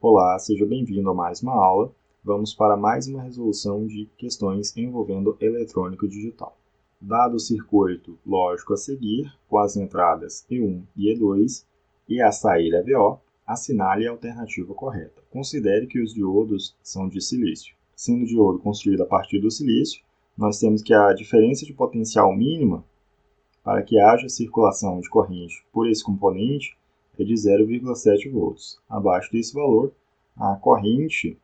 Olá, seja bem-vindo a mais uma aula. Vamos para mais uma resolução de questões envolvendo eletrônico digital. Dado o circuito lógico a seguir, com as entradas E1 e E2 e a saída VO, assinale a alternativa correta. Considere que os diodos são de silício. Sendo o diodo construído a partir do silício, nós temos que a diferença de potencial mínima para que haja circulação de corrente por esse componente é de 0,7 volts. Abaixo desse valor, a corrente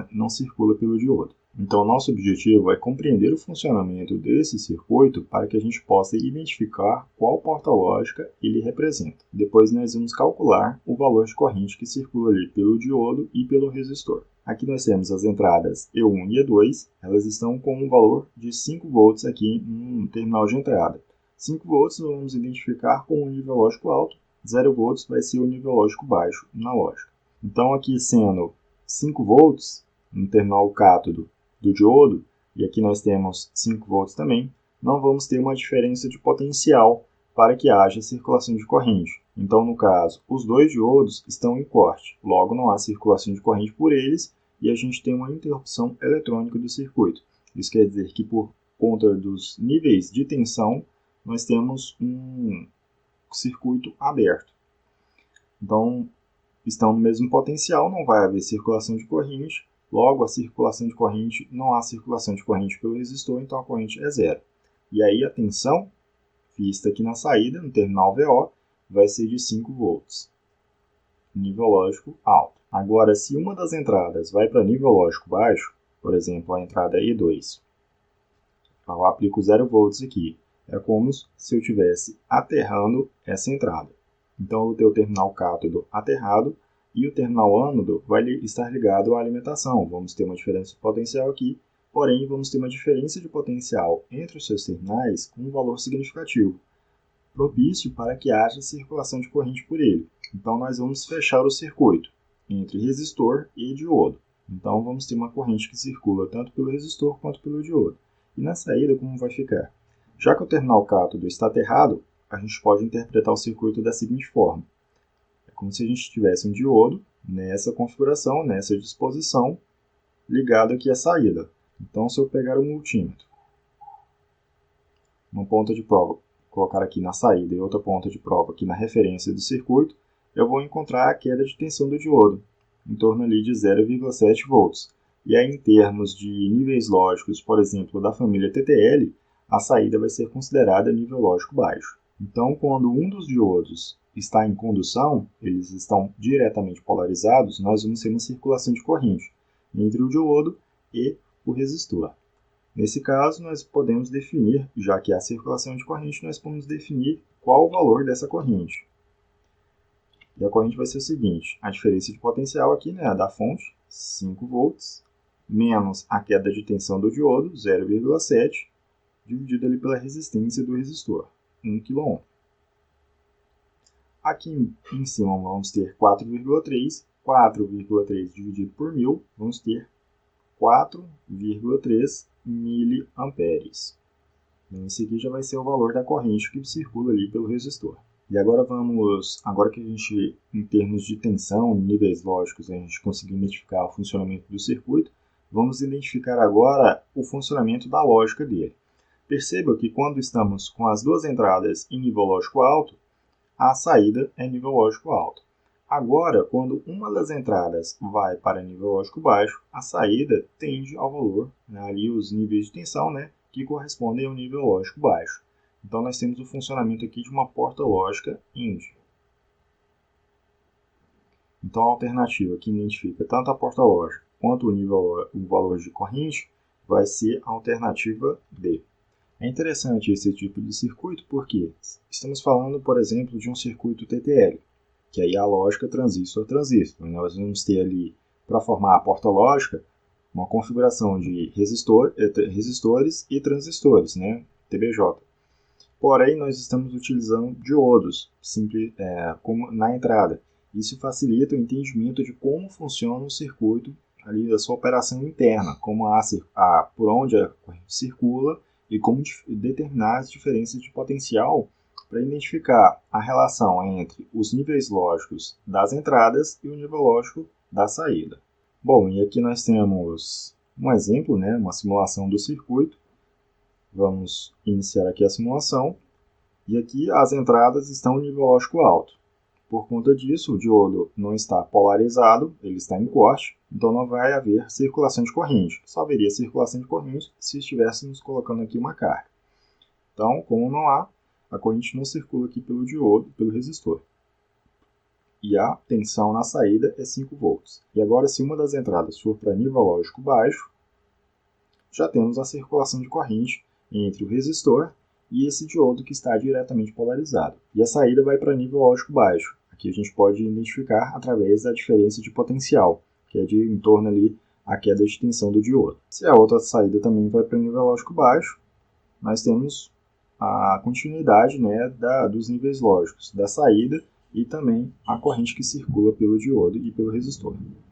não circula pelo diodo. Então, nosso objetivo é compreender o funcionamento desse circuito para que a gente possa identificar qual porta lógica ele representa. Depois, nós vamos calcular o valor de corrente que circula ali pelo diodo e pelo resistor. Aqui nós temos as entradas E1 e E2, elas estão com um valor de 5 volts aqui no terminal de entrada. 5 volts nós vamos identificar como um nível lógico alto, 0 volts vai ser o nível lógico baixo na lógica. Então, aqui sendo 5 volts no terminal cátodo do diodo, e aqui nós temos 5 volts também, não vamos ter uma diferença de potencial para que haja circulação de corrente. Então, no caso, os dois diodos estão em corte, logo não há circulação de corrente por eles, e a gente tem uma interrupção eletrônica do circuito. Isso quer dizer que por conta dos níveis de tensão, nós temos um circuito aberto. Então, estão no mesmo potencial, não vai haver circulação de corrente, logo a circulação de corrente, não há circulação de corrente pelo resistor, então a corrente é zero. E aí a tensão vista aqui na saída, no terminal VO, vai ser de 5 volts, nível lógico alto. Agora, se uma das entradas vai para nível lógico baixo, por exemplo, a entrada E2, eu aplico 0 volts aqui, é como se eu estivesse aterrando essa entrada. Então, eu vou ter o terminal cátodo aterrado e o terminal ânodo vai estar ligado à alimentação. Vamos ter uma diferença de potencial aqui, porém, vamos ter uma diferença de potencial entre os seus terminais com um valor significativo, propício para que haja circulação de corrente por ele. Então, nós vamos fechar o circuito entre resistor e diodo. Então, vamos ter uma corrente que circula tanto pelo resistor quanto pelo diodo. E na saída, como vai ficar? Já que o terminal cátodo está aterrado, a gente pode interpretar o circuito da seguinte forma. É como se a gente tivesse um diodo nessa configuração, nessa disposição, ligado aqui à saída. Então, se eu pegar o multímetro, uma ponta de prova, colocar aqui na saída e outra ponta de prova aqui na referência do circuito, eu vou encontrar a queda de tensão do diodo, em torno ali de 0,7 volts. E aí, em termos de níveis lógicos, por exemplo, da família TTL, a saída vai ser considerada nível lógico baixo. Então, quando um dos diodos está em condução, eles estão diretamente polarizados, nós vamos ter uma circulação de corrente entre o diodo e o resistor. Nesse caso, nós podemos definir, já que há circulação de corrente, nós podemos definir qual o valor dessa corrente. E a corrente vai ser o seguinte, a diferença de potencial aqui, né, da fonte, 5 volts, menos a queda de tensão do diodo, 0,7, dividido ali pela resistência do resistor, 1 kΩ. Aqui em cima vamos ter 4,3, 4,3 dividido por 1000, vamos ter 4,3 miliamperes. Então, esse aqui já vai ser o valor da corrente que circula ali pelo resistor. E agora agora que a gente, em termos de tensão, níveis lógicos, a gente conseguiu identificar o funcionamento do circuito, vamos identificar agora o funcionamento da lógica dele. Perceba que quando estamos com as duas entradas em nível lógico alto, a saída é nível lógico alto. Agora, quando uma das entradas vai para nível lógico baixo, a saída tende ao valor, né, ali os níveis de tensão, né, que correspondem ao nível lógico baixo. Então, nós temos o funcionamento aqui de uma porta lógica IND. Então, a alternativa que identifica tanto a porta lógica quanto o valor de corrente vai ser a alternativa D. É interessante esse tipo de circuito porque estamos falando, por exemplo, de um circuito TTL, que aí é a lógica transistor a transistor. Nós vamos ter ali, para formar a porta lógica, uma configuração de resistores e transistores, né? TBJ. Porém, nós estamos utilizando diodos como na entrada. Isso facilita o entendimento de como funciona o circuito, ali da sua operação interna, como por onde a corrente circula e como determinar as diferenças de potencial para identificar a relação entre os níveis lógicos das entradas e o nível lógico da saída. Bom, e aqui nós temos um exemplo, uma simulação do circuito. Vamos iniciar aqui a simulação. E aqui as entradas estão em nível lógico alto. Por conta disso, o diodo não está polarizado, ele está em corte, então não vai haver circulação de corrente. Só haveria circulação de corrente se estivéssemos colocando aqui uma carga. Então, como não há, a corrente não circula aqui pelo diodo, pelo resistor. E a tensão na saída é 5 volts. E agora, se uma das entradas for para nível lógico baixo, já temos a circulação de corrente entre o resistor e esse diodo que está diretamente polarizado. E a saída vai para nível lógico baixo. Aqui a gente pode identificar através da diferença de potencial, que é de em torno ali a queda de tensão do diodo. Se a outra saída também vai para nível lógico baixo, nós temos a continuidade dos níveis lógicos da saída e também a corrente que circula pelo diodo e pelo resistor.